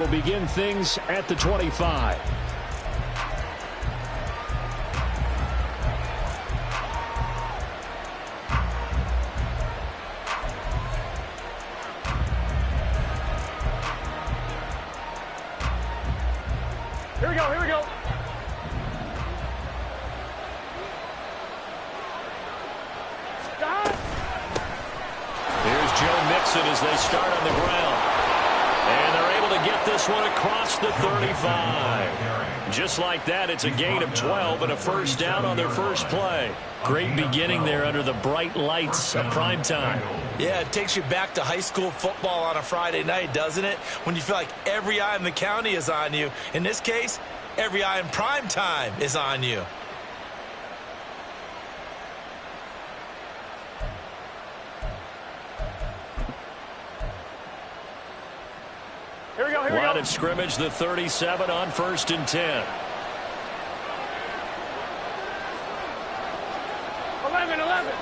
We'll begin things at the 25. Here we go, here we go. Here's Joe Mixon as they start on the ground. And they're able to get this one across the 35. Just like that, it's a gain of 12 and a first down on their first play. Great beginning there under the bright lights of primetime. Yeah, it takes you back to high school football on a Friday night, doesn't it? When you feel like every eye in the county is on you. In this case, every eye in primetime is on you. Here we go, here we go. Line of scrimmage, the 37 on 1st and 10. 11.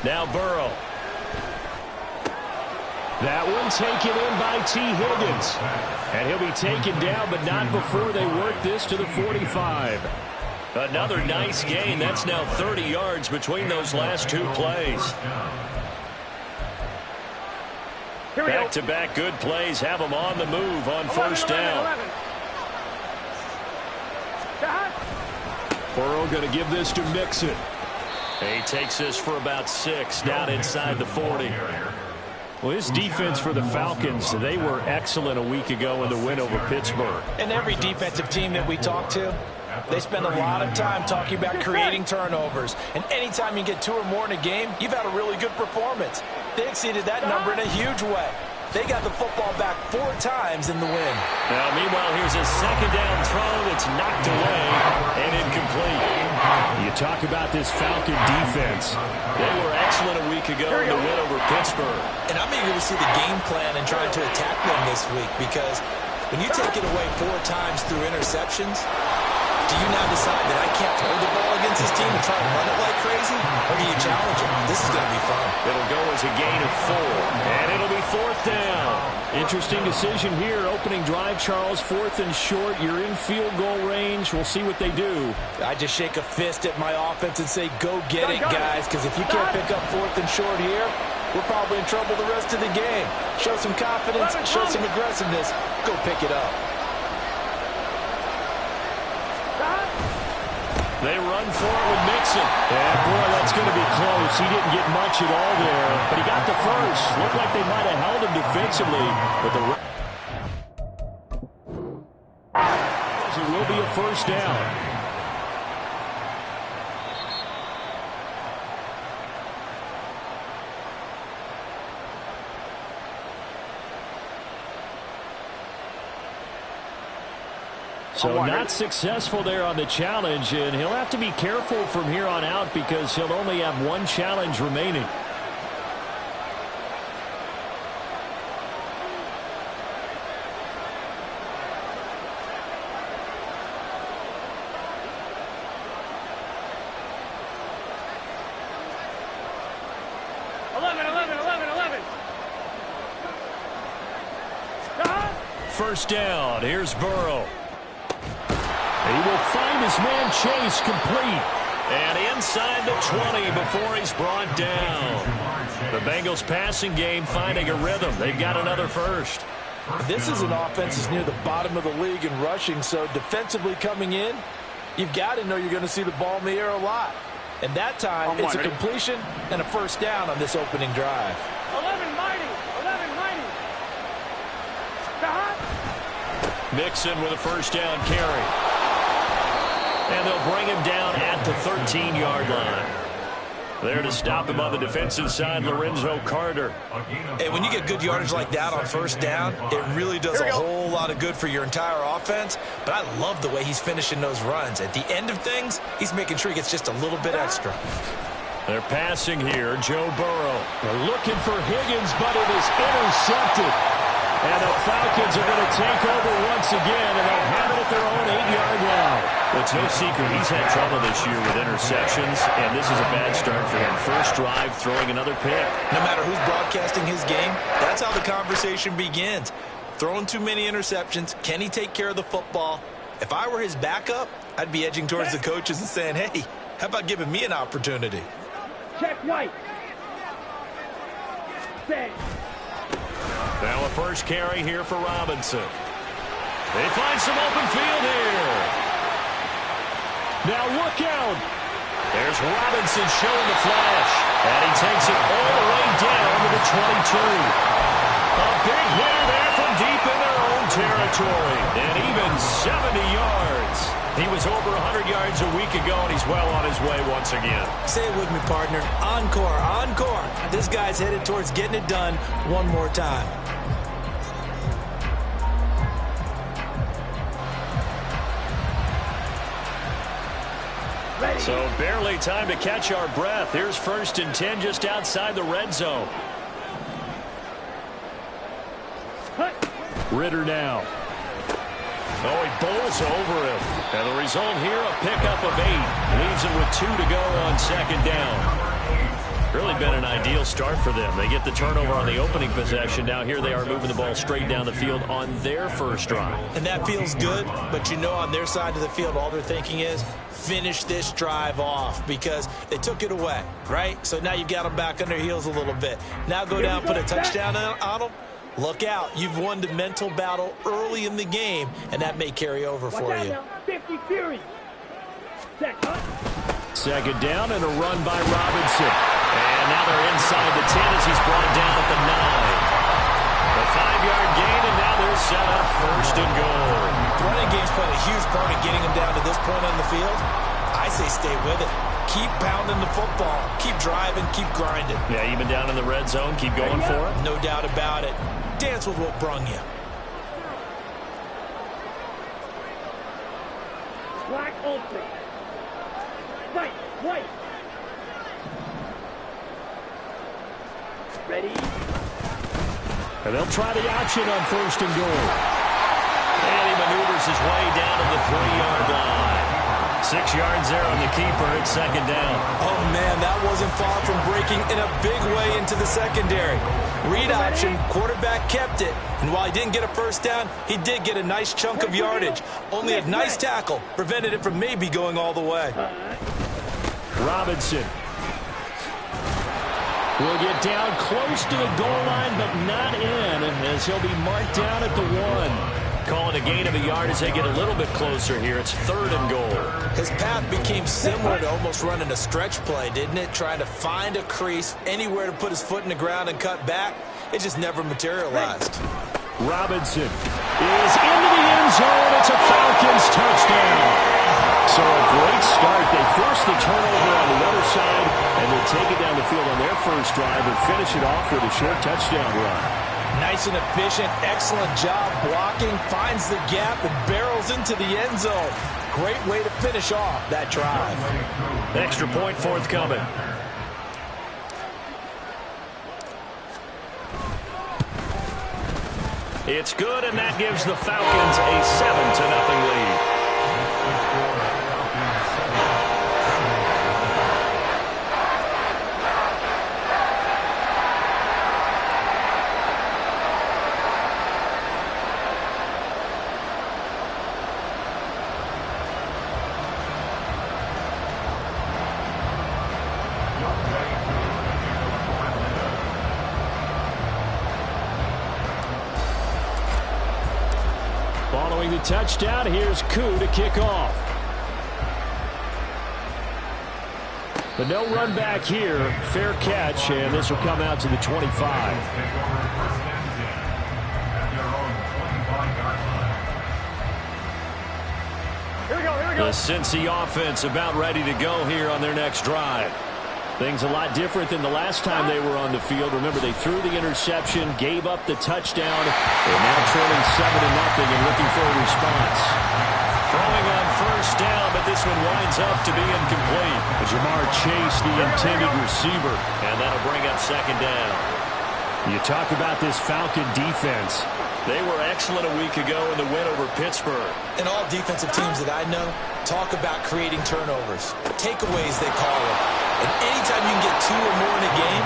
Now Burrow. That one taken in by T. Higgins. And he'll be taken down, but not before they work this to the 45. Another nice gain. That's now 30 yards between those last two plays. Back-to-back good plays have them on the move on first down. 11. Burrow going to give this to Mixon. He takes this for about 6 down inside the 40. Well, this defense for the Falcons, they were excellent a week ago in the win over Pittsburgh. And every defensive team that we talk to, they spend a lot of time talking about creating turnovers. And anytime you get 2 or more in a game, you've had a really good performance. They exceeded that number in a huge way. They got the football back 4 times in the win. Now, meanwhile, here's a second down throw that's knocked away and incomplete. You talk about this Falcon defense. They were excellent a week ago in the win over Pittsburgh. And I'm eager to see the game plan and trying to attack them this week, because when you take it away 4 times through interceptions, do you now decide that I can't throw the ball against this team and try to run it like crazy? Or do you challenge it? This is going to be fun. It'll go as a gain of 4, and it'll be 4th down. Interesting decision here. Opening drive, Charles, 4th and short. You're in field goal range. We'll see what they do. I just shake a fist at my offense and say, go get it, guys, because if you can't pick up 4th and short here, we're probably in trouble the rest of the game. Show some confidence, show some aggressiveness, go pick it up. They run for it with Mixon. And, boy, that's going to be close. He didn't get much at all there, but he got the first. Looked like they might have held him defensively. But it will be a first down. So not successful there on the challenge, and he'll have to be careful from here on out because he'll only have 1 challenge remaining. First down. Here's Burrow. He will find his man Chase complete. And inside the 20 before he's brought down. The Bengals passing game finding a rhythm. They've got another first. This is an offense that's near the bottom of the league in rushing, so defensively coming in, you've got to know you're going to see the ball in the air a lot. And that time, it's a completion and a first down on this opening drive. 11 mighty. Mixon with a first down carry. And they'll bring him down at the 13-yard line. There to stop him on the defensive side, Lorenzo Carter. Hey, when you get good yardage like that on first down, it really does a whole lot of good for your entire offense. But I love the way he's finishing those runs. At the end of things, he's making sure he gets just a little bit extra. They're passing here, Joe Burrow. They're looking for Higgins, but it is intercepted. And the Falcons are going to take over once again, and they'll have it at their own 8-yard line. Well, it's no secret he's had trouble this year with interceptions, and this is a bad start for him. First drive, throwing another pick. No matter who's broadcasting his game, that's how the conversation begins. Throwing too many interceptions, can he take care of the football? If I were his backup, I'd be edging towards the coaches and saying, hey, how about giving me an opportunity? Check white. Set. Now a first carry here for Robinson. They find some open field here. Now look out. There's Robinson showing the flash. And he takes it all the way down to the 22. A big hitter there from deep in their own territory. And even 70 yards. He was over 100 yards a week ago, and he's well on his way once again. Say it with me, partner. Encore, encore. This guy's headed towards getting it done one more time. So barely time to catch our breath. Here's 1st and 10 just outside the red zone. Ritter now. Oh, he bowls over him. And the result here, a pickup of 8. Leaves him with 2 to go on 2nd down. Really been an ideal start for them. They get the turnover on the opening possession. Now here they are moving the ball straight down the field on their first drive. And that feels good, but you know on their side of the field, all they're thinking is finish this drive off because they took it away, right? So now you've got them back on their heels a little bit. Now go down, put a touchdown on them. Look out. You've won the mental battle early in the game, and that may carry over for you. 50 series. Set. 2nd down and a run by Robinson. And now they're inside the 10 as he's brought down at the 9. A 5-yard gain, and now they're set up 1st and goal. Running game's playing a huge part in getting them down to this point on the field. I say stay with it. Keep pounding the football. Keep driving. Keep grinding. Yeah, even down in the red zone, keep going for it. No doubt about it. Dance with what brung you. Black open. Right, white. Ready? And they'll try the option on 1st and goal. And he maneuvers his way down to the 3-yard line. 6 yards there on the keeper at 2nd down. Oh, man, that wasn't far from breaking in a big way into the secondary. Read option, quarterback kept it. And while he didn't get a first down, he did get a nice chunk of yardage. Only a nice tackle prevented it from maybe going all the way. Robinson will get down close to the goal line, but not in, as he'll be marked down at the 1. Calling a gain of a yard as they get a little bit closer here. It's 3rd and goal. His path became similar to almost running a stretch play, didn't it? Trying to find a crease, anywhere to put his foot in the ground and cut back. It just never materialized. Robinson is into the end zone. It's a Falcons touchdown. So a great start. They force the turnover on the other side, and they'll take it down the field on their first drive and finish it off with a short touchdown run. Nice and efficient, excellent job blocking, finds the gap and barrels into the end zone. Great way to finish off that drive. Extra point forthcoming. It's good, and that gives the Falcons a 7-0 lead. Following the touchdown, here's Koo to kick off. But no run back here. Fair catch, and this will come out to the 25. Here we go. The Cincy offense about ready to go here on their next drive. Things a lot different than the last time they were on the field. Remember, they threw the interception, gave up the touchdown, and now trailing 7-0 and looking for a response. Throwing on first down, but this one winds up to be incomplete. Jamar Chase, the intended receiver, and that'll bring up 2nd down. You talk about this Falcon defense. They were excellent a week ago in the win over Pittsburgh. And all defensive teams that I know talk about creating turnovers. Takeaways, they call it. And anytime you can get 2 or more in a game,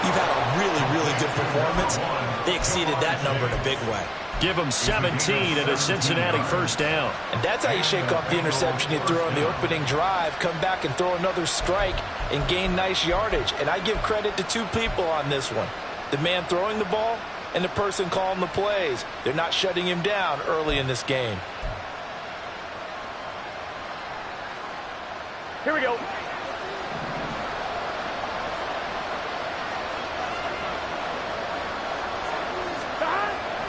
you've had a really, really good performance. They exceeded that number in a big way. Give them 17 and a Cincinnati first down. And that's how you shake off the interception you threw on the opening drive, come back and throw another strike and gain nice yardage. And I give credit to 2 people on this one. The man throwing the ball and the person calling the plays. They're not shutting him down early in this game. Here we go.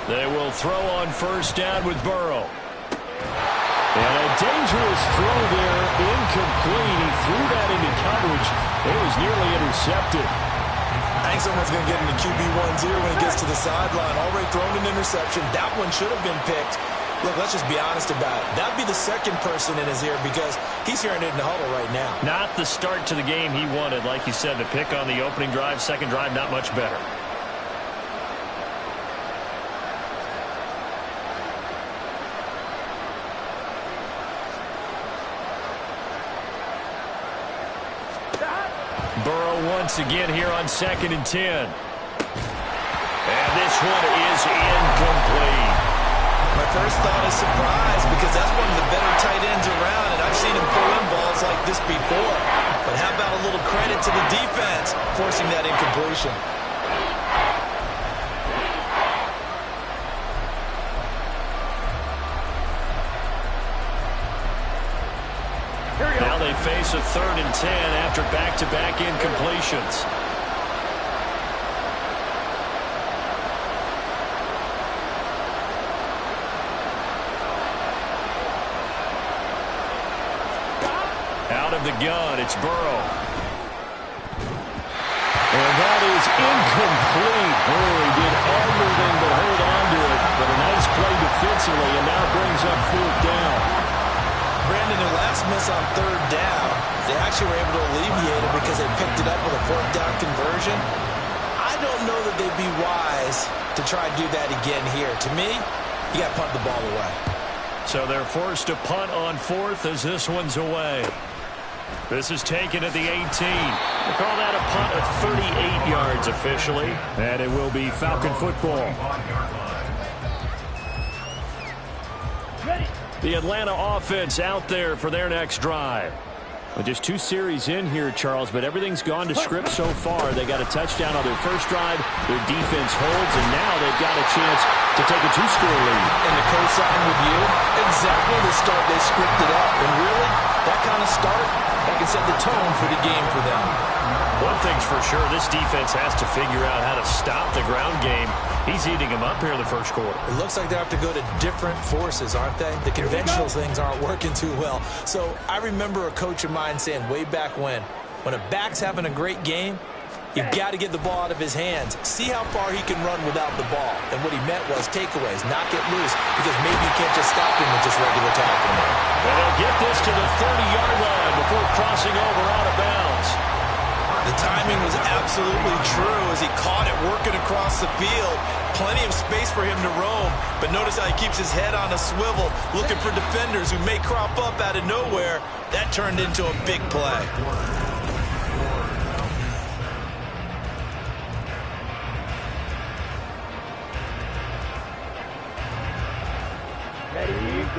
They will throw on first down with Burrow. And a dangerous throw there, incomplete. He threw that into coverage. It was nearly intercepted. I think someone's going to get into QB1-0 when he gets to the sideline. Already thrown an interception. That one should have been picked. Look, let's just be honest about it. That would be the second person in his ear because he's hearing it in the huddle right now. Not the start to the game he wanted. Like you said, the pick on the opening drive, second drive, not much better. Burrow once again here on 2nd and 10. And this one is incomplete. My first thought is surprise because that's one of the better tight ends around, and I've seen him pull in balls like this before. But how about a little credit to the defense forcing that incompletion? Now they face a 3rd and 10 after back-to-back incompletions. Out of the gun, it's Burrow. And that is incomplete. He did everything but hold on to it. But a nice play defensively, and now brings up 4th down. Brandon, their last miss on 3rd down, they actually were able to alleviate it because they picked it up with a 4th down conversion. I don't know that they'd be wise to try to do that again here. To me, you got to punt the ball away. So they're forced to punt on 4th as this one's away. This is taken at the 18. They call that a punt of 38 yards officially. And it will be Falcon football. The Atlanta offense out there for their next drive. Well, just 2 series in here, Charles, but everything's gone to script so far. They got a touchdown on their first drive. Their defense holds, and now they've got a chance to take a 2-score lead. And to co-sign with you, exactly the start they scripted up. And really, that kind of start, that can set the tone for the game for them. One thing's for sure, this defense has to figure out how to stop the ground game. He's eating them up here in the first quarter. It looks like they have to go to different forces, aren't they? The conventional things aren't working too well. So I remember a coach of mine saying way back when a back's having a great game, you've got to get the ball out of his hands. See how far he can run without the ball. And what he meant was takeaways, not get loose, because maybe you can't just stop him with just regular tackling. And they'll get this to the 30-yard line before crossing over out of bounds. The timing was absolutely true as he caught it working across the field. Plenty of space for him to roam, but notice how he keeps his head on a swivel, looking for defenders who may crop up out of nowhere. That turned into a big play.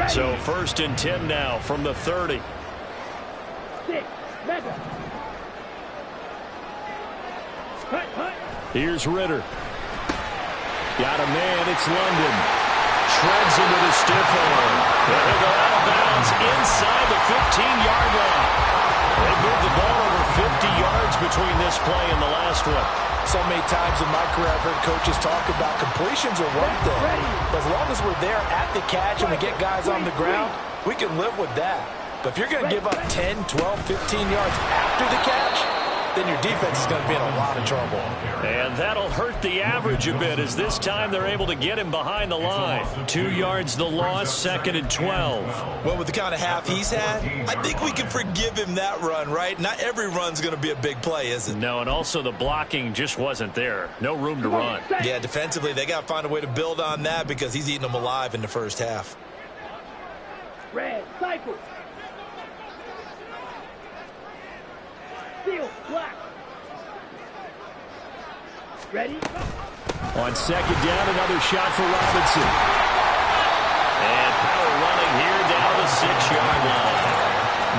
So 1st and 10 now from the 30. 6, 7. Here's Ritter. Got a man, it's London. Shreds him with a stiff arm. And they go out of bounds inside the 15-yard line. They moved the ball over 50 yards between this play and the last one. So many times in my career I've heard coaches talk about completions are one thing. But as long as we're there at the catch and we get guys on the ground, we can live with that. But if you're going to give up 10, 12, 15 yards after the catch, then your defense is going to be in a lot of trouble. And that'll hurt the average a bit as this time they're able to get him behind the line. 2 yards the loss, 2nd and 12. Well, with the kind of half he's had, I think we can forgive him that run, right? Not every run's going to be a big play, is it? No, and also the blocking just wasn't there. No room to run. Yeah, defensively, they got to find a way to build on that because he's eating them alive in the first half. Red, cycle. Steel, black. Ready? On 2nd down, another shot for Robinson. And power running here down the 6-yard line.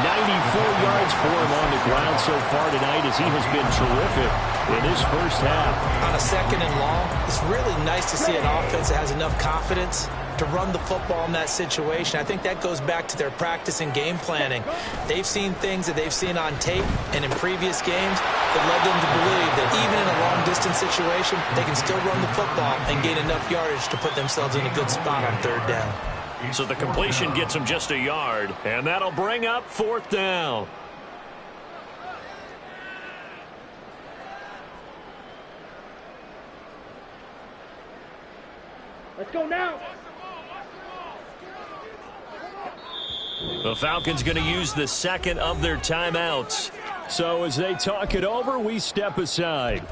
94 yards for him on the ground so far tonight as he has been terrific in his first half. On a 2nd and long, it's really nice to see an offense that has enough confidence to run the football in that situation. I think that goes back to their practice and game planning. They've seen things that they've seen on tape and in previous games that led them to believe that even in a long-distance situation, they can still run the football and gain enough yardage to put themselves in a good spot on 3rd down. So the completion gets him just a yard, and that'll bring up 4th down. Let's go now. The Falcons going to use the 2nd of their timeouts. So as they talk it over, we step aside.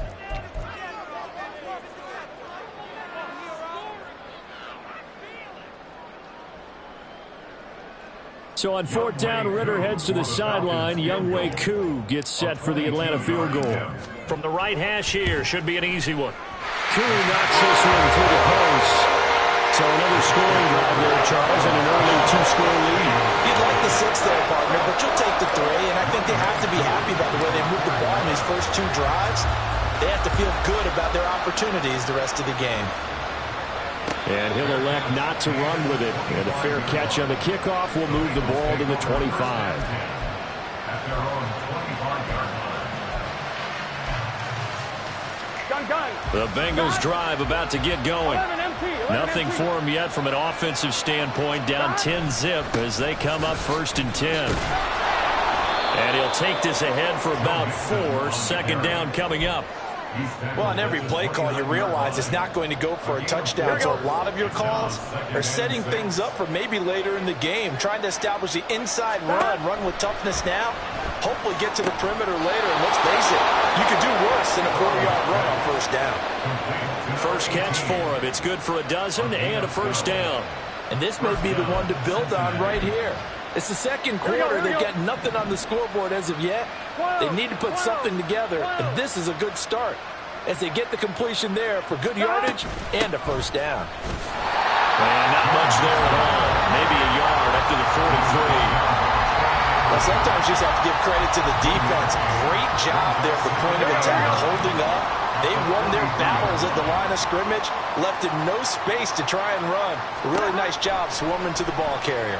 So on 4th down, Ritter heads to the sideline. Younghoe Koo gets set for the Atlanta field goal. From the right hash here, should be an easy one. Koo knocks this one through the post. So another scoring drive there, Charles, and an early 2-score lead. You'd like the 6 there, partner, but you'll take the 3, and I think they have to be happy about the way they moved the ball in these first 2 drives. They have to feel good about their opportunities the rest of the game. And he'll elect not to run with it. And a fair catch on the kickoff will move the ball to the 25. The Bengals drive about to get going. Nothing for them yet from an offensive standpoint. Down 10-zip as they come up 1st and 10. And he'll take this ahead for about 4. 2nd down coming up. Well, on every play call, you realize it's not going to go for a touchdown. So a lot of your calls are setting things up for maybe later in the game, trying to establish the inside run with toughness now, hopefully get to the perimeter later. And let's face it, you could do worse than a 40-yard run on 1st down. First catch for him. It's good for a dozen and a 1st down. And this may be the one to build on right here. It's the 2nd quarter. They've got nothing on the scoreboard as of yet. They need to put something together, and this is a good start as they get the completion there for good yardage and a 1st down. And not much there at all. Maybe a yard up to the 43. Well, sometimes you just have to give credit to the defense. Great job there at the point of attack, holding up. They won their battles at the line of scrimmage, left in no space to try and run. A really nice job swarming to the ball carrier.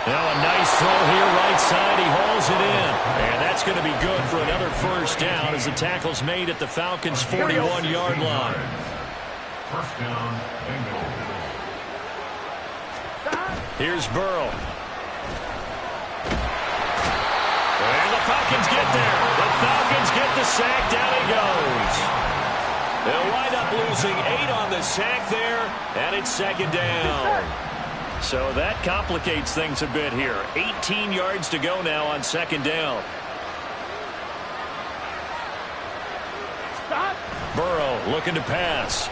Now a nice throw here right side. He hauls it in. And that's going to be good for another 1st down as the tackle's made at the Falcons' 41-yard line. 1st down, Bengals. Here's Burrow. And the Falcons get there. The Falcons get the sack. Down he goes. They'll wind up losing 8 on the sack there. And it's 2nd down. So that complicates things a bit here. 18 yards to go now on 2nd down. Stop. Burrow looking to pass.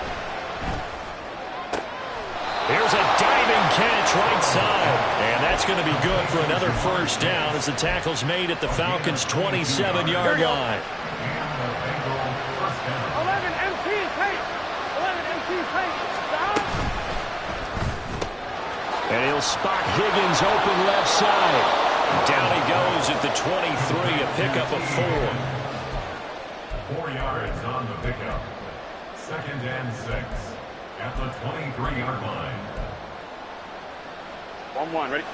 Here's a diving catch right side. And that's going to be good for another 1st down as the tackle's made at the Falcons' 27-yard line. 11 MT pace. 11 MT pace. Stop. And he'll spot Higgins open left side. Down he goes at the 23, a pickup of 4. 4 yards on the pickup. 2nd and 6 at the 23-yard line. 1-1, ready?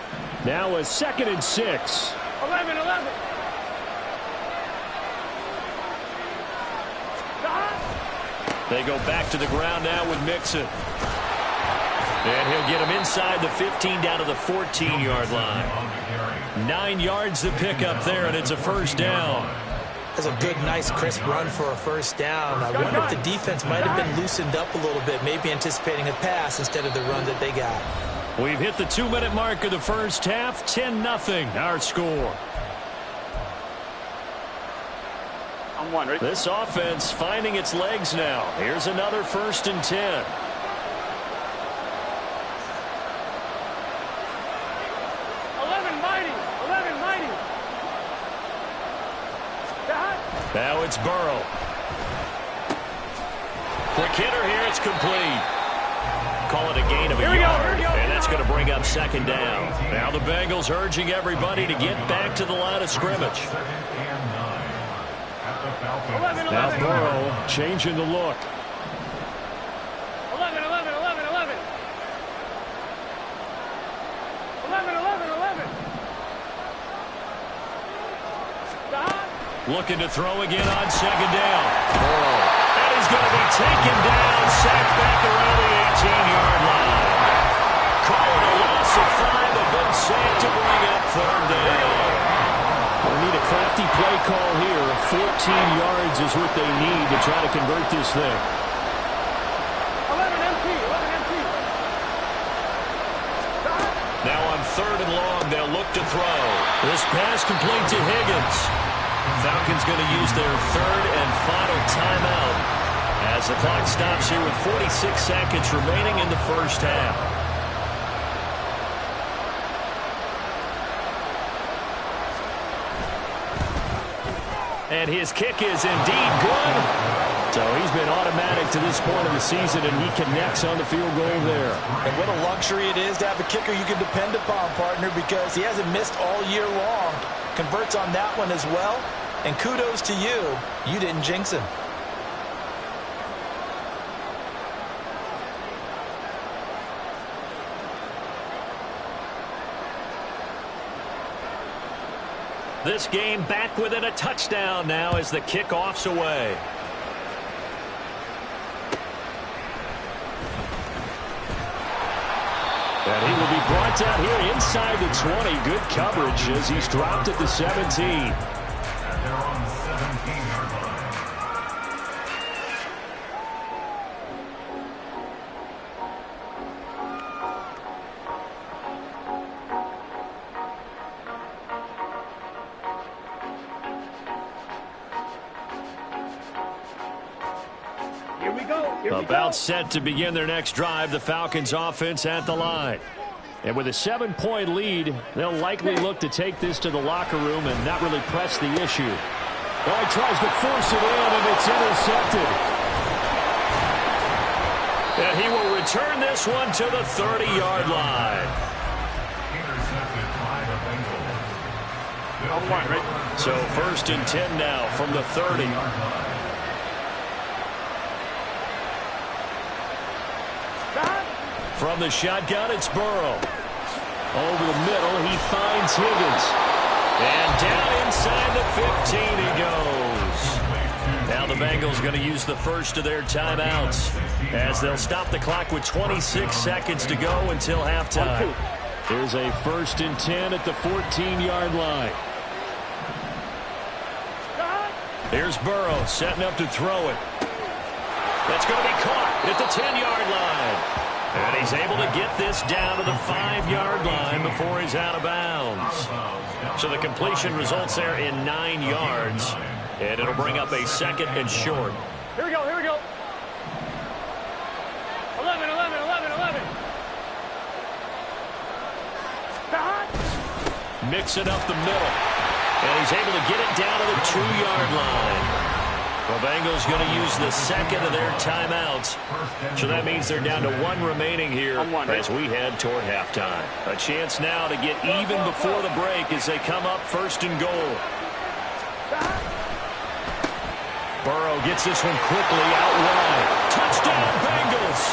Now a 2nd and 6. 11. Stop. They go back to the ground now with Mixon. And he'll get him inside the 15 down to the 14-yard line. 9 yards to pick up there, and it's a first down. That's a good, nice, crisp run for a first down. I wonder if the defense might have been loosened up a little bit, maybe anticipating a pass instead of the run that they got. We've hit the 2-minute mark of the first half. 10-0 our score. I'm one, right? This offense finding its legs now. Here's another 1st and 10. Now it's Burrow. Quick hitter here. It's complete. Call it a gain of a yard. And that's going to bring up 2nd down. Now the Bengals urging everybody to get back to the line of scrimmage. Now Burrow changing the look. 11. Looking to throw again on 2nd down. Burrow. And he's going to be taken down, sacked back around the 18-yard line. Call it a loss of 5, a big sack to bring up 3rd down. They need a crafty play call here. 14 yards is what they need to try to convert this thing. 11 empty. Now on 3rd and long, they'll look to throw. This pass complete to Higgins. Falcons going to use their 3rd and final timeout as the clock stops here with 46 seconds remaining in the first half. And his kick is indeed good. So he's been automatic to this point of the season, and he connects on the field goal there. And what a luxury it is to have a kicker you can depend upon, partner, because he hasn't missed all year long. Converts on that one as well. And kudos to you. You didn't jinx him. This game back within a touchdown now as the kickoff's away. And he will be brought down here inside the 20. Good coverage as he's dropped at the 17. And they're on the 17-yard line. Here we go. About set to begin their next drive, the Falcons offense at the line. And with a 7-point lead, they'll likely look to take this to the locker room and not really press the issue. Well, he tries to force it in, and it's intercepted. And he will return this one to the 30-yard line. Intercepted by the Bengals. I'm one, right? So 1st and 10 now from the 30. From the shotgun, it's Burrow. Over the middle, he finds Higgins. And down inside the 15 he goes. Now the Bengals going to use the first of their timeouts as they'll stop the clock with 26 seconds to go until halftime. Here's a 1st and 10 at the 14-yard line. Here's Burrow setting up to throw it. That's going to be caught at the 10-yard line. And he's able to get this down to the 5-yard line before he's out of bounds. So the completion results there in 9 yards. And it'll bring up a 2nd and short. Here we go. 11. Mixing up the middle. And he's able to get it down to the 2-yard line. The Bengals going to use the 2nd of their timeouts. So that means they're down to 1 remaining here as we head toward halftime. A chance now to get even before the break as they come up 1st and goal. Burrow gets this one quickly out wide. Touchdown, Bengals!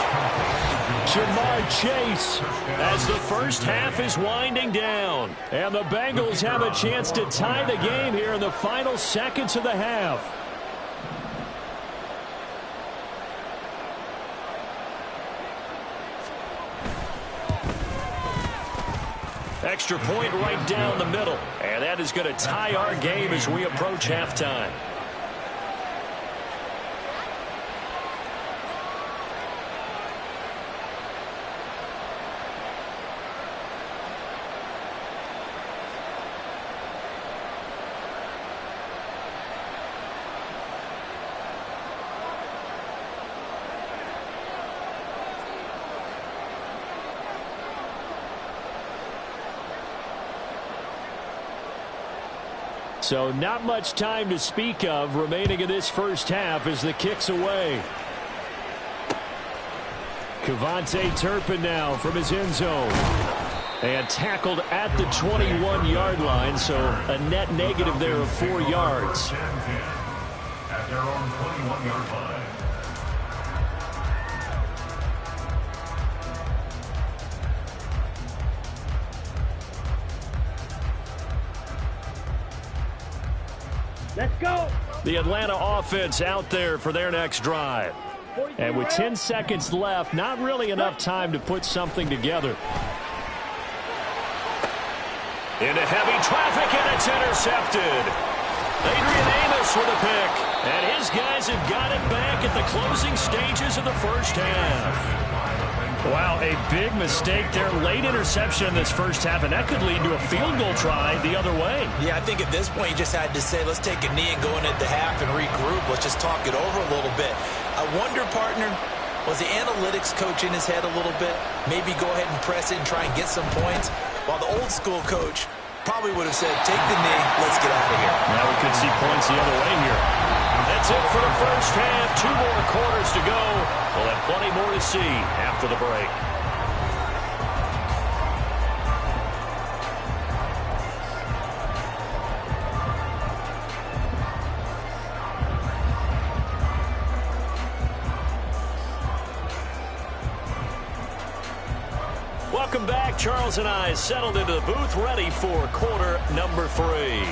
Jamar Chase as the first half is winding down. And the Bengals have a chance to tie the game here in the final seconds of the half. Extra point right down the middle. And that is going to tie our game as we approach halftime. So not much time to speak of remaining in this first half as the kick's away. KaVontae Turpin now from his end zone. And tackled at the 21-yard line, so a net negative there of 4 yards. At their own 21-yard line. Let's go. The Atlanta offense out there for their next drive. And with 10 seconds left, not really enough time to put something together. Into heavy traffic, and it's intercepted. Adrian Amos with a pick. And his guys have got it back at the closing stages of the first half. Wow, a big mistake there. Late interception in this first half, and that could lead to a field goal try the other way. Yeah, I think at this point you just had to say, let's take a knee and go into the half and regroup. Let's just talk it over a little bit. I wonder, partner, was the analytics coach in his head a little bit? Maybe go ahead and press it and try and get some points? While the old school coach probably would have said, take the knee, let's get out of here. Now we could see points the other way here. That's it for the first half. 2 more quarters to go. We'll have plenty more to see after the break. Welcome back. Charles and I settled into the booth, ready for quarter number 3.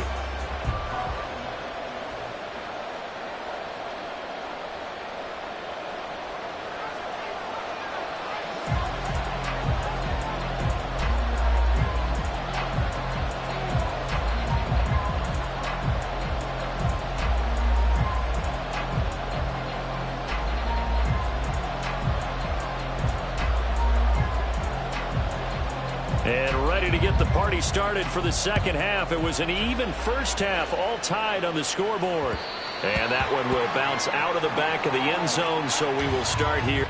And ready to get the party started for the second half. It was an even first half, all tied on the scoreboard. And that one will bounce out of the back of the end zone, so we will start here.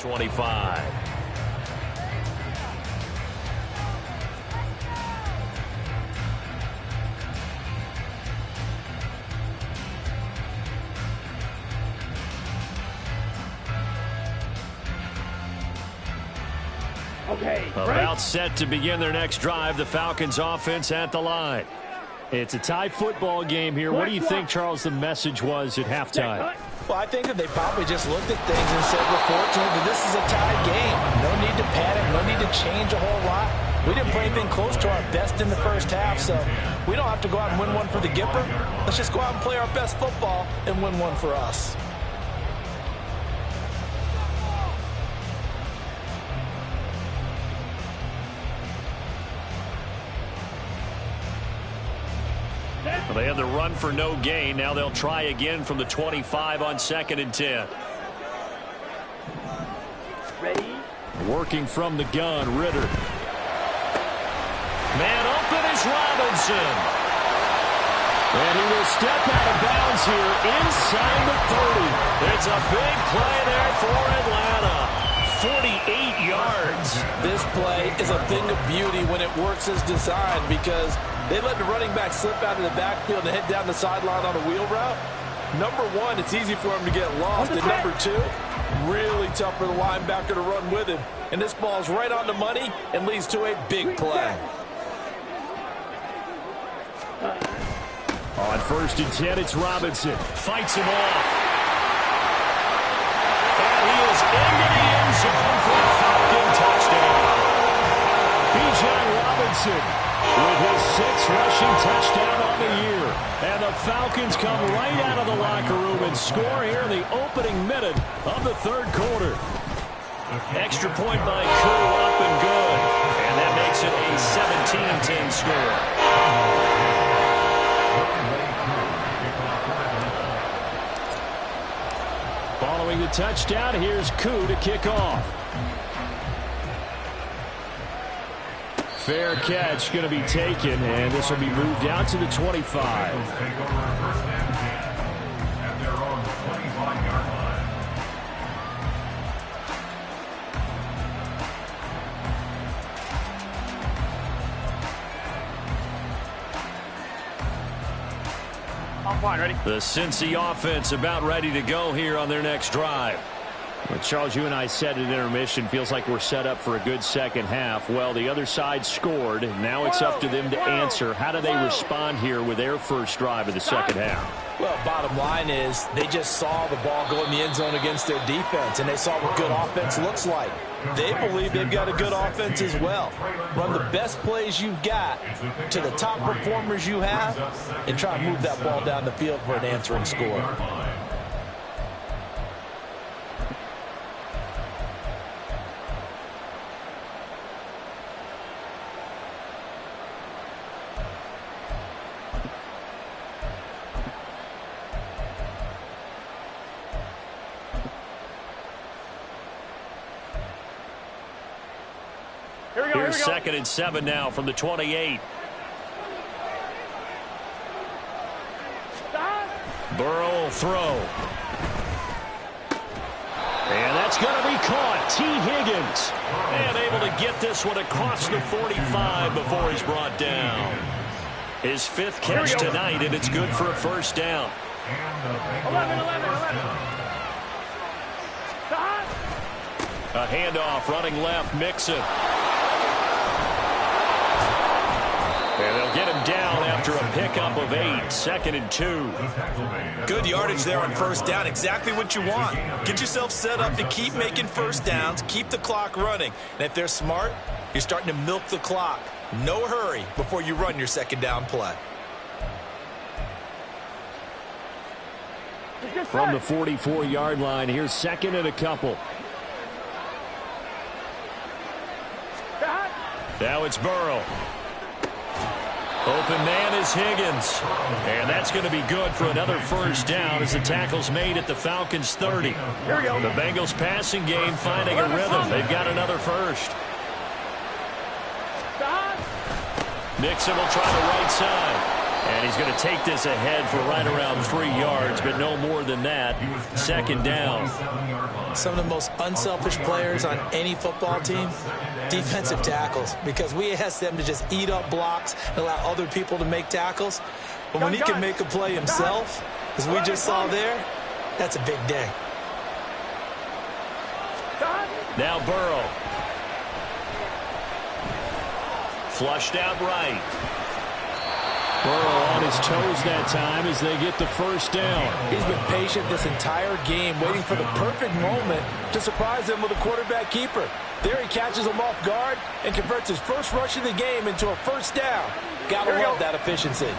25. Okay, About set to begin their next drive, the Falcons offense at the line. It's a tie football game here. What do you think, Charles, the message was at halftime? Well, I think that they probably just looked at things and said, we're fortunate that this is a tie game. No need to panic, no need to change a whole lot. We didn't play anything close to our best in the first half, so we don't have to go out and win one for the Gipper. Let's just go out and play our best football and win one for us. Well, they had the run for no gain. Now they'll try again from the 25 on 2nd and 10. Ready? Working from the gun, Ritter. Man open is Robinson. And he will step out of bounds here inside the 30. It's a big play there for Atlanta. 48 yards. This play is a thing of beauty when it works as designed because they let the running back slip out of the backfield and head down the sideline on a wheel route. Number one, it's easy for him to get lost. And number two, really tough for the linebacker to run with him. And this ball's right on the money and leads to a big play. On 1st and 10, it's Robinson. Fights him off. And he is into the end zone for a Falcon touchdown. Bijan Robinson with his 6th rushing touchdown on the year. And the Falcons come right out of the locker room and score here in the opening minute of the 3rd quarter. Extra point by Koo, up and good. And that makes it a 17-10 score. Following the touchdown, here's Koo to kick off. Fair catch going to be taken, and this will be moved out to the 25. Ready? The Cincy offense about ready to go here on their next drive. Well, Charles, you and I said at intermission, feels like we're set up for a good second half. Well, the other side scored. Now it's up to them to answer. How do they respond here with their first drive of the second half? Well, bottom line is they just saw the ball go in the end zone against their defense, and they saw what good offense looks like. They believe they've got a good offense as well. Run the best plays you've got to the top performers you have and try to move that ball down the field for an answering score. Here's 2nd and 7 now from the 28. Burrow will throw. And that's going to be caught. T. Higgins. And able to get this one across the 45 before he's brought down. His 5th catch tonight, and it's good for a first down. 11. A handoff running left, Mixon. And they'll get him down after a pickup of 8. 2nd and 2. Good yardage there on first down. Exactly what you want. Get yourself set up to keep making first downs, keep the clock running. And if they're smart, you're starting to milk the clock. No hurry before you run your second down play. From the 44-yard line, here's 2nd and a couple. Now it's Burrow. Open man is Higgins. And that's going to be good for another first down as the tackle's made at the Falcons' 30. Here we go. The Bengals passing game finding a rhythm. They've got another first. Nixon will try the right side. And he's going to take this ahead for right around 3 yards, but no more than that. 2nd down. Some of the most unselfish players on any football team, defensive tackles, because we ask them to just eat up blocks and allow other people to make tackles. But when he can make a play himself, as we just saw there, that's a big day. Now Burrow. Flushed out right. Burrow on his toes that time as they get the first down. He's been patient this entire game, waiting for the perfect moment to surprise him with a quarterback keeper. There he catches him off guard and converts his first rush of the game into a first down. Gotta love that efficiency.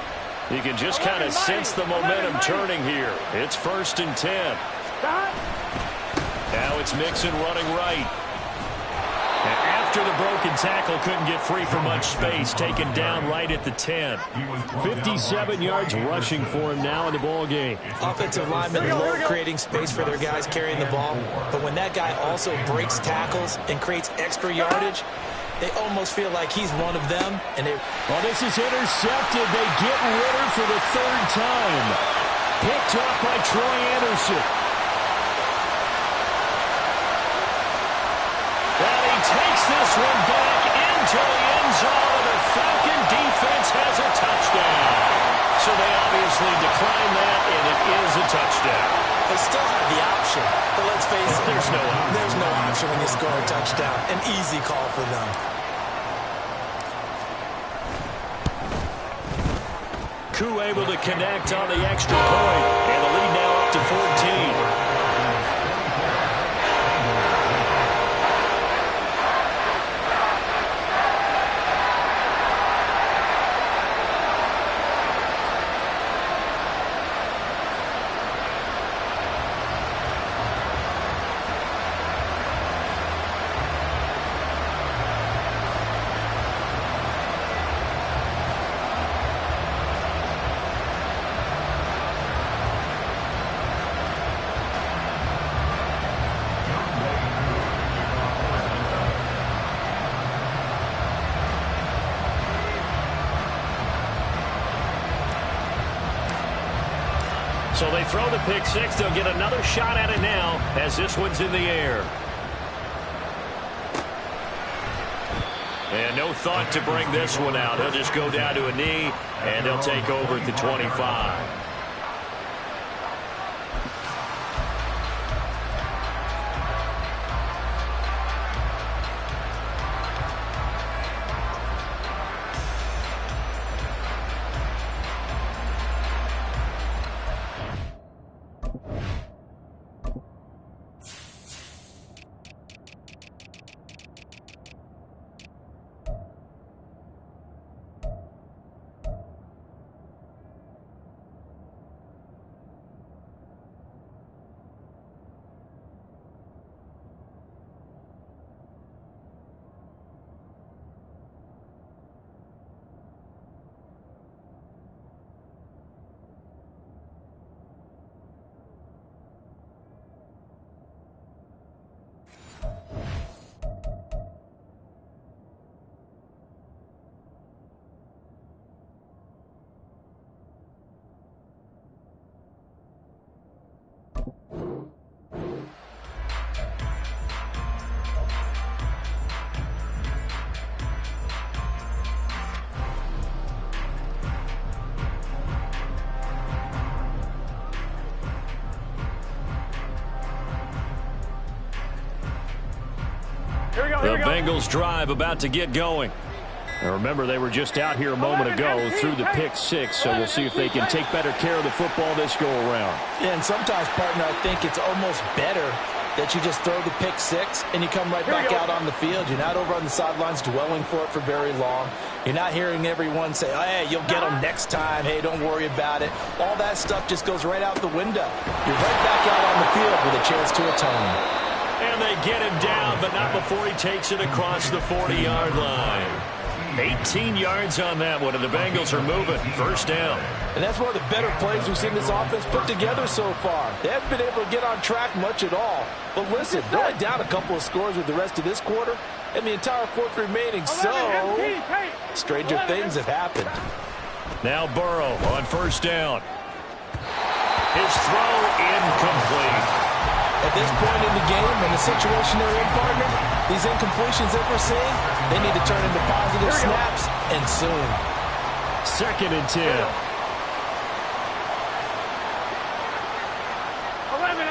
You can just kind of sense the momentum turning here. It's 1st and 10. Now it's Mixon running right. And after the broken tackle, couldn't get free from much space, taken down right at the 10. 57 yards rushing for him now in the ball game. Offensive linemen love creating space for their guys carrying the ball, but when that guy also breaks tackles and creates extra yardage, they almost feel like he's one of them. And well, this is intercepted. They get Ritter for the 3rd time. Picked up by Troy Anderson. And he takes this one back into the end zone, and the Falcon defense has a touchdown. So they obviously decline that, and it is a touchdown. They still have the option, but let's face it, there's no option. There's no option when you score a touchdown. An easy call for them. Koo able to connect on the extra point, and the lead now up to 14. So they throw the pick six. They'll get another shot at it now as this one's in the air. And no thought to bring this one out. He'll just go down to a knee, and they'll take over at the 25. The Bengals drive about to get going. And remember, they were just out here a moment ago through the pick six, so we'll see if they can take better care of the football this go around. Yeah, and sometimes, partner, I think it's almost better that you just throw the pick six and you come right back out on the field. You're not over on the sidelines dwelling for it for very long. You're not hearing everyone say, oh, hey, you'll get them next time. Hey, don't worry about it. All that stuff just goes right out the window. You're right back out on the field with a chance to atone. And they get him down, but not before he takes it across the 40-yard line. 18 yards on that one, and the Bengals are moving. First down. And that's one of the better plays we've seen this offense put together so far. They haven't been able to get on track much at all. But listen, they're only down a couple of scores with the rest of this quarter, and the entire fourth remaining. So, stranger things have happened. Now Burrow on first down. His throw incomplete. At this point in the game, in the situation they're in, partner, these incompletions that we're seeing, they need to turn into positive snaps, and soon. 2nd and 10. 11.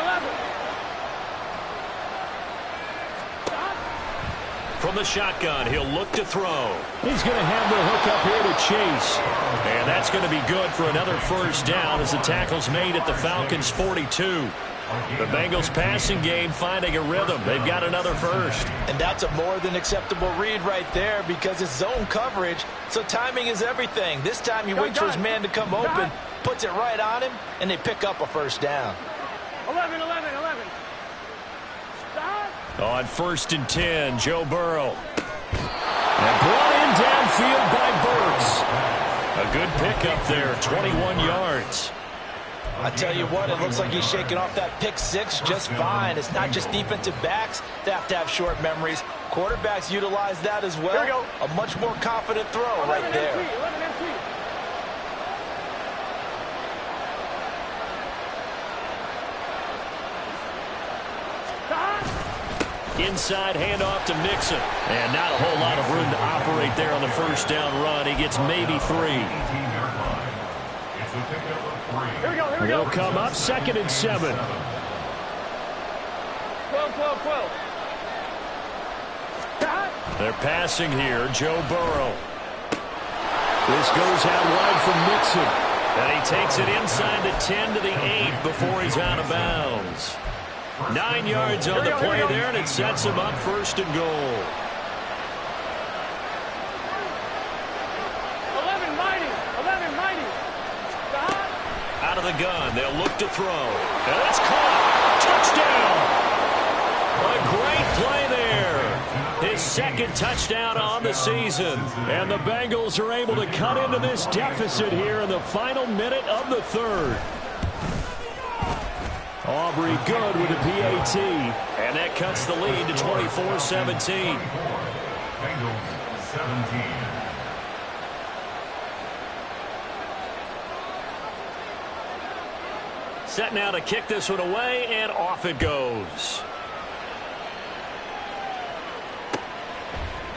From the shotgun, he'll look to throw. He's going to have the hook up here to Chase. And that's going to be good for another first down as the tackle's made at the Falcons' 42. The Bengals passing game finding a rhythm. They've got another first. And that's a more than acceptable read right there because it's zone coverage, so timing is everything. This time he waits for his man to come open, puts it right on him, and they pick up a first down. 11. On 1st and 10, Joe Burrow. And brought in downfield by Burks. A good pickup there, 21 yards. I tell you what, it looks like he's shaking off that pick six just fine. It's not just defensive backs that have to have short memories. Quarterbacks utilize that as well. A much more confident throw right there. 11 MT. Inside handoff to Mixon. And not a whole lot of room to operate there on the first down run. He gets maybe 3. Here we go. They'll come up 2nd and 7. 12. They're passing here, Joe Burrow. This goes out wide from Mixon. And he takes it inside the 10 to the 8 before he's out of bounds. 9 yards on the play there, and it sets him up 1st and goal. 11 mighty. Out of the gun, they'll look to throw. And it's caught. Touchdown! A great play there. His 2nd touchdown on the season. And the Bengals are able to cut into this deficit here in the final minute of the 3rd. Aubrey good with a PAT. And that cuts the lead to 24-17. Bengals 17. Set now to kick this one away, and off it goes.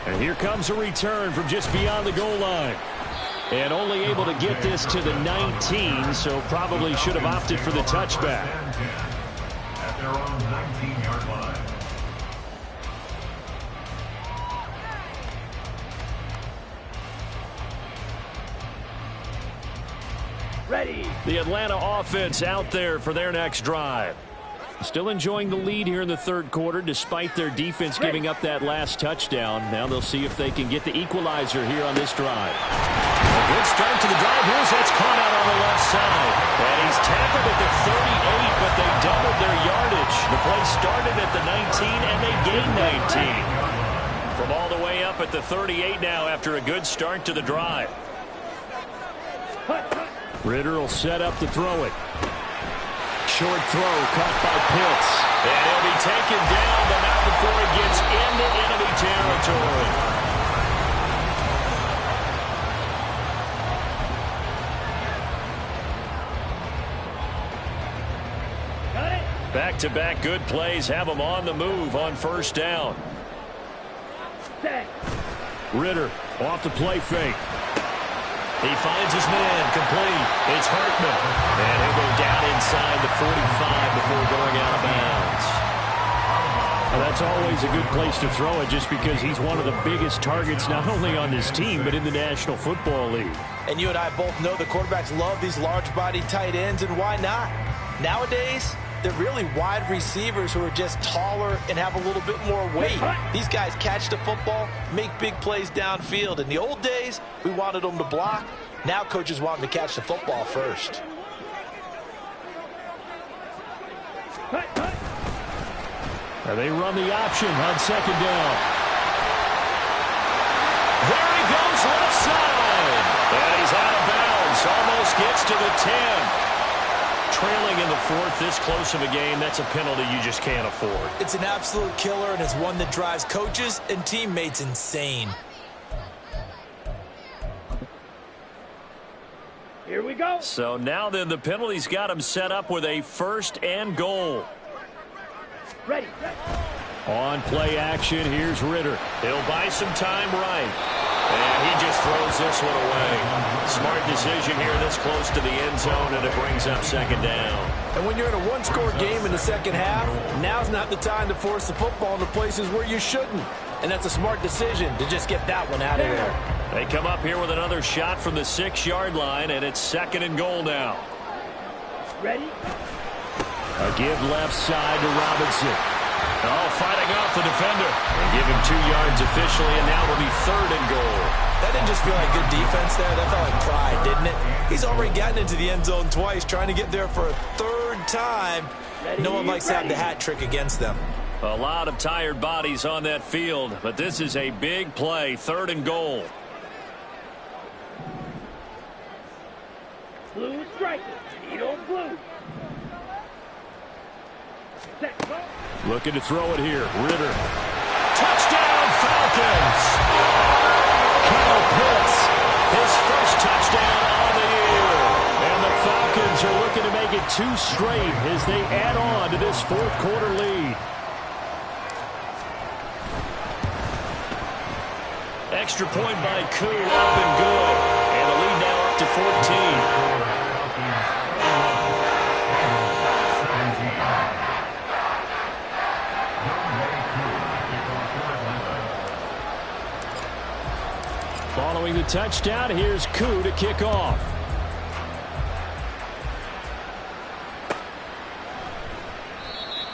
And here comes a return from just beyond the goal line. And only able to get this to the 19, so probably should have opted for the touchback. At their own 19-yard line. Ready. The Atlanta offense out there for their next drive. Still enjoying the lead here in the 3rd quarter despite their defense giving up that last touchdown. Now they'll see if they can get the equalizer here on this drive. A good start to the drive. Here's that's caught out on the left side. And he's tackled at the 38, but they doubled their yardage. The play started at the 19, and they gained 19. From all the way up at the 38 now after a good start to the drive. Ritter will set up to throw it. Short throw caught by Pitts. And he'll be taken down, but not before he gets into enemy territory. Back-to-back good plays have him on the move on 1st down. Ritter off the play fake. He finds his man complete. It's Hartman. And he'll go down inside the 45 before going out of bounds. Well, that's always a good place to throw it just because he's one of the biggest targets not only on this team but in the National Football League. And you and I both know the quarterbacks love these large-body tight ends, and why not? Nowadays, they're really wide receivers who are just taller and have a little bit more weight. These guys catch the football, make big plays downfield. In the old days, we wanted them to block. Now coaches want them to catch the football first. They run the option on 2nd down. There he goes left side. And he's out of bounds. Almost gets to the 10. Trailing in the 4th, this close of a game, that's a penalty you just can't afford. It's an absolute killer, and it's one that drives coaches and teammates insane. Here we go. So now then the penalty's got him set up with a 1st and goal. Ready. On play action, here's Ritter. He'll buy some time right. And he just throws this one away. Smart decision here this close to the end zone, and it brings up second down. And when you're in a one-score game in the second half, now's not the time to force the football into places where you shouldn't. And that's a smart decision to just get that one out of there. They come up here with another shot from the 6-yard line, and it's second and goal now. Ready. A give left side to Robinson. Oh, fighting off the defender. They give him 2 yards officially, and now it'll be third and goal. That didn't just feel like good defense there. That felt like pride, didn't it? He's already gotten into the end zone twice, trying to get there for a third time. No one likes to have the hat trick against them. A lot of tired bodies on that field, but this is a big play, third and goal. Blue striker. Speed on blue. Set. Go. Looking to throw it here. Ritter. Touchdown, Falcons! Kyle Pitts, his first touchdown on the year. And the Falcons are looking to make it 2 straight as they add on to this fourth-quarter lead. Extra point by Koo, up and good. And the lead now up to 14. Following the touchdown, here's Koo to kick off.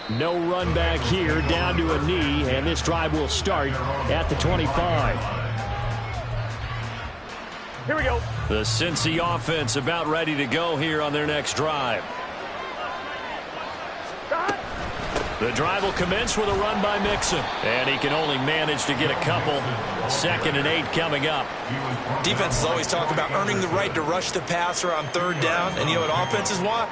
No run back here, down to a knee, and this drive will start at the 25. Here we go. The Cincy offense about ready to go here on their next drive. Start. The drive will commence with a run by Mixon, and he can only manage to get a couple. 2nd and 8 coming up. Defenses always talk about earning the right to rush the passer on third down, and you know what offenses want?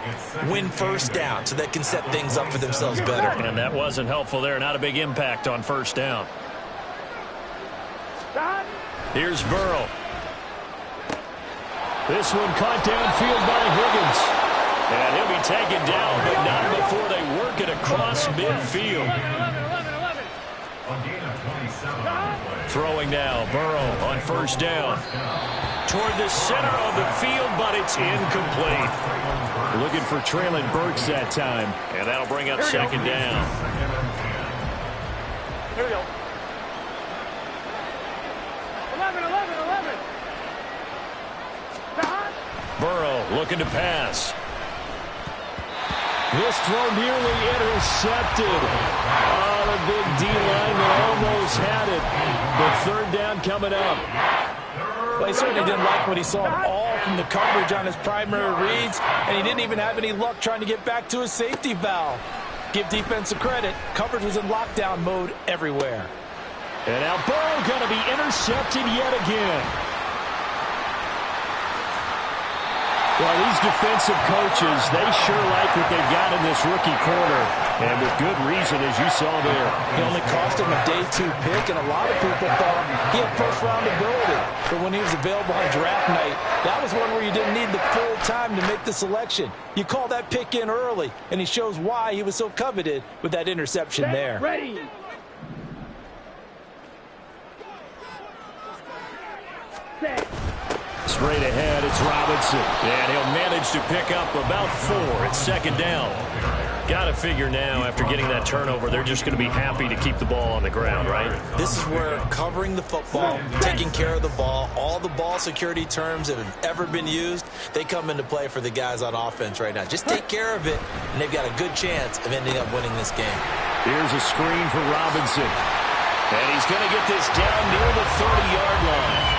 Win first down so they can set things up for themselves better. And that wasn't helpful there. Not a big impact on first down. Start. Here's Burrow. This one caught downfield by Higgins. And he'll be taken down, but not before they work it across midfield. 11. Throwing now, Burrow on first down. Toward the center of the field, but it's incomplete. Looking for Traylon Burks that time. And that'll bring up second down. Here we go. 11. Start. Burrow looking to pass. This throw nearly intercepted. Oh, the big D-lineman almost had it. The third down coming up. Well, he certainly didn't like what he saw at all from the coverage on his primary reads, and he didn't even have any luck trying to get back to his safety valve. Give defense credit. Coverage was in lockdown mode everywhere. And now Burrow going to be intercepted yet again. Well, these defensive coaches, they sure like what they've got in this rookie corner. And with good reason, as you saw there. He only cost him a day 2 pick, and a lot of people thought he had first-round ability. But when he was available on draft night, that was one where you didn't need the full time to make the selection. You call that pick in early, and he shows why he was so coveted with that interception there. Ready. Set. Straight ahead, it's Robinson. And he'll manage to pick up about 4. It's second down. Got to figure now, after getting that turnover, they're just going to be happy to keep the ball on the ground, right? This is where covering the football, taking care of the ball, all the ball security terms that have ever been used, they come into play for the guys on offense right now. Just take care of it, and they've got a good chance of ending up winning this game. Here's a screen for Robinson. And he's going to get this down near the 30-yard line.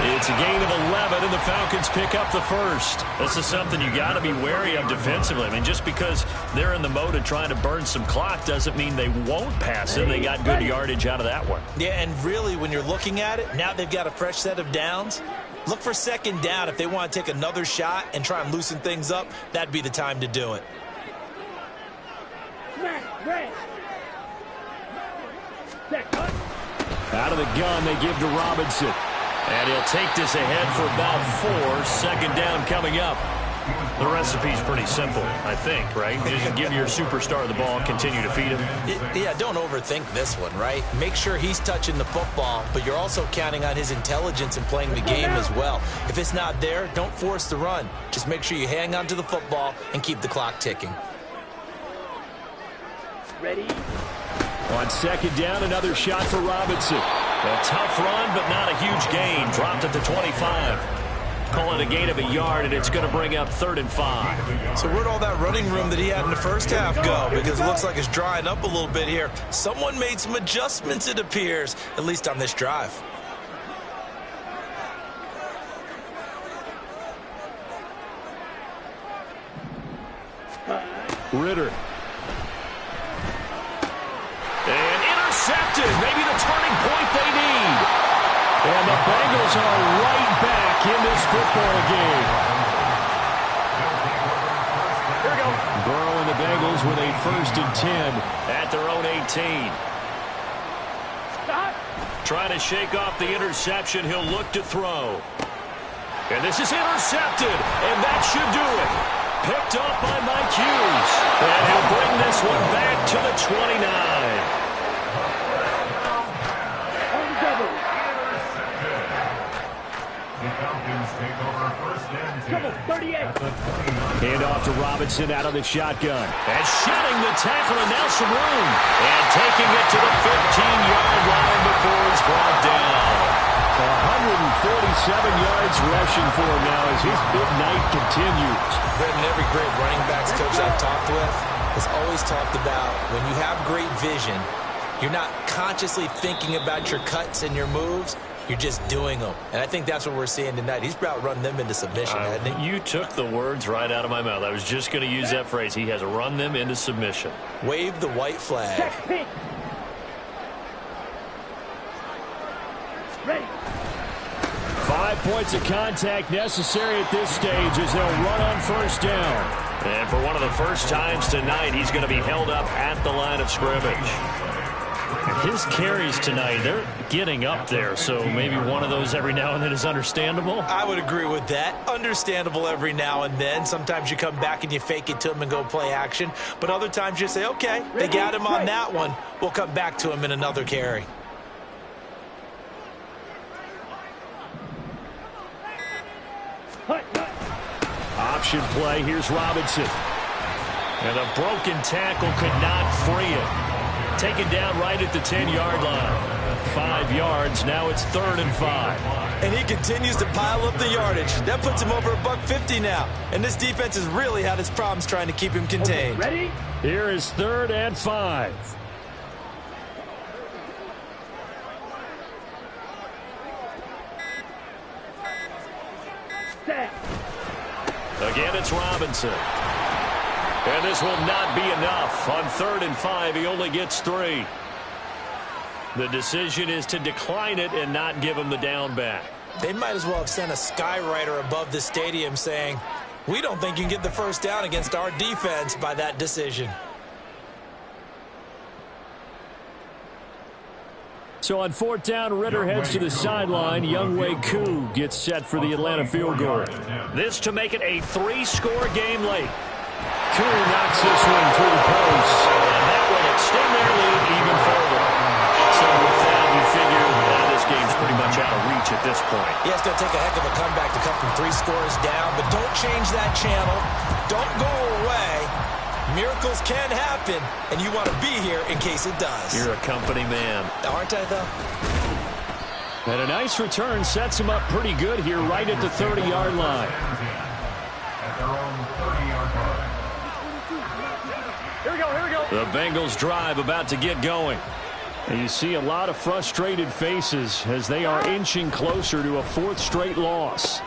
It's a gain of 11, and the Falcons pick up the first. This is something you got to be wary of defensively. I mean, just because they're in the mode of trying to burn some clock doesn't mean they won't pass it. They got good yardage out of that one. Yeah, and really, when you're looking at it, now they've got a fresh set of downs. Look for second down. If they want to take another shot and try and loosen things up, that'd be the time to do it. Out of the gun, they give to Robinson. And he'll take this ahead for about 4. Second down coming up. The recipe's pretty simple, I think, right? Just give your superstar the ball, continue to feed him. Yeah, don't overthink this one, right? Make sure he's touching the football, but you're also counting on his intelligence in playing the game as well. If it's not there, don't force the run. Just make sure you hang on to the football and keep the clock ticking. Ready? On second down, another shot for Robinson. A tough run, but not a huge gain. Dropped at the 25. Call it a gain of a yard, and it's going to bring up 3rd and 5. So where'd all that running room that he had in the first half go? Because it looks like it's drying up a little bit here. Someone made some adjustments, it appears, at least on this drive. Ritter. And intercepted. Maybe the turning point they need. And the Bengals are right back in this football game. Here we go. Burrow and the Bengals with a 1st and 10 at their own 18. Stop. Trying to shake off the interception. He'll look to throw. And this is intercepted. And that should do it. Picked up by Mike Hughes. And he'll bring this one back to the 29. Trouble, 38. Hand off to Robinson out of the shotgun. And shedding the tackle, and now some room. And taking it to the 15-yard line before he's brought down. 147 yards rushing for him now as his big night continues. Brendan, every great running backs coach I've talked with has always talked about when you have great vision, you're not consciously thinking about your cuts and your moves. You're just doing them. And I think that's what we're seeing tonight. He's about run them into submission, hasn't he? You took the words right out of my mouth. I was just going to use that phrase. He has run them into submission. Wave the white flag. Check, pink. Ready. 5 points of contact necessary at this stage as they'll run on 1st down. And for one of the first times tonight, he's going to be held up at the line of scrimmage. His carries tonight, they're getting up there, so maybe one of those every now and then is understandable. I would agree with that. Understandable every now and then. Sometimes you come back and you fake it to him and go play action. But other times you say, okay, they got him on that one. We'll come back to him in another carry. Option play, here's Robinson. And a broken tackle could not free him. Taken down right at the 10-yard line. 5 yards, now it's 3rd and 5. And he continues to pile up the yardage. That puts him over $150 now. And this defense has really had its problems trying to keep him contained. Ready? Here is 3rd and 5. Set. Again, it's Robinson. And this will not be enough. On 3rd and 5, he only gets 3. The decision is to decline it and not give him the down back. They might as well have sent a skywriter above the stadium saying, we don't think you can get the 1st down against our defense by that decision. So on 4th down, Ritter heads to the sideline. Younghoe Koo gets set for the Atlanta field goal. This to make it a 3-score game late. Koo knocks this one through the post. And that will extend their lead even further. So with that, you figure this game's pretty much out of reach at this point. Yeah, it's going to take a heck of a comeback to come from 3 scores down, but don't change that channel. Don't go away. Miracles can happen, and you want to be here in case it does. You're a company man. Aren't I, though? And a nice return sets him up pretty good here right at the 30-yard line. Here we go, here we go. The Bengals drive about to get going. And you see a lot of frustrated faces as they are inching closer to a 4th straight loss.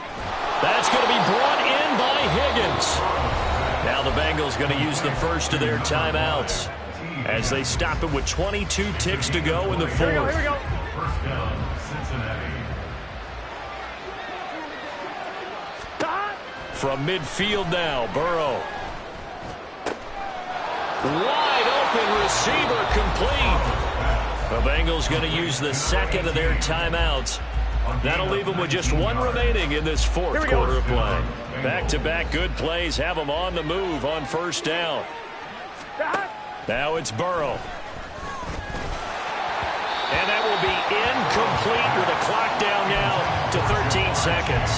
That's going to be brought in by Higgins. Now the Bengals going to use the first of their timeouts as they stop it with 22 ticks to go in the 4th. Here we go, here we go. First down, Cincinnati. Stop. From midfield now, Burrow. Wide open receiver complete. The Bengals going to use the 2nd of their timeouts That'll leave them with just one remaining in this fourth quarter of play. Back-to-back good plays have them on the move on first down. Now it's Burrow. And that will be incomplete with a clock down now to 13 seconds.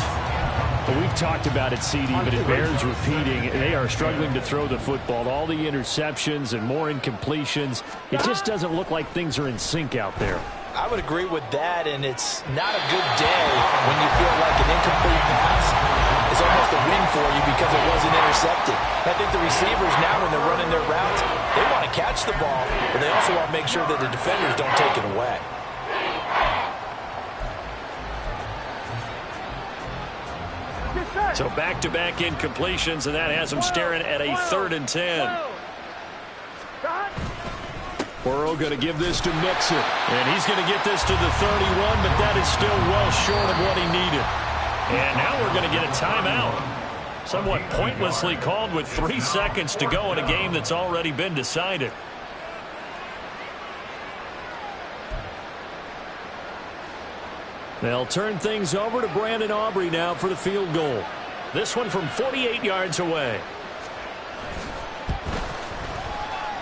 Well, we've talked about it, CD, but it bears repeating. They are struggling to throw the football. All the interceptions and more incompletions. It just doesn't look like things are in sync out there. I would agree with that, and it's not a good day when you feel like an incomplete pass is almost a win for you because it wasn't intercepted. I think the receivers now, when they're running their routes, they want to catch the ball, but they also want to make sure that the defenders don't take it away. So back-to-back incompletions, and that has them staring at a 3rd and 10. Burrow going to give this to Mixon. And he's going to get this to the 31, but that is still well short of what he needed. And now we're going to get a timeout. Somewhat pointlessly called with 3 seconds to go in a game that's already been decided. They'll turn things over to Brandon Aubrey now for the field goal. This one from 48 yards away.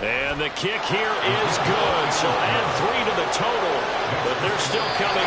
And the kick here is good. So add 3 to the total, but they're still coming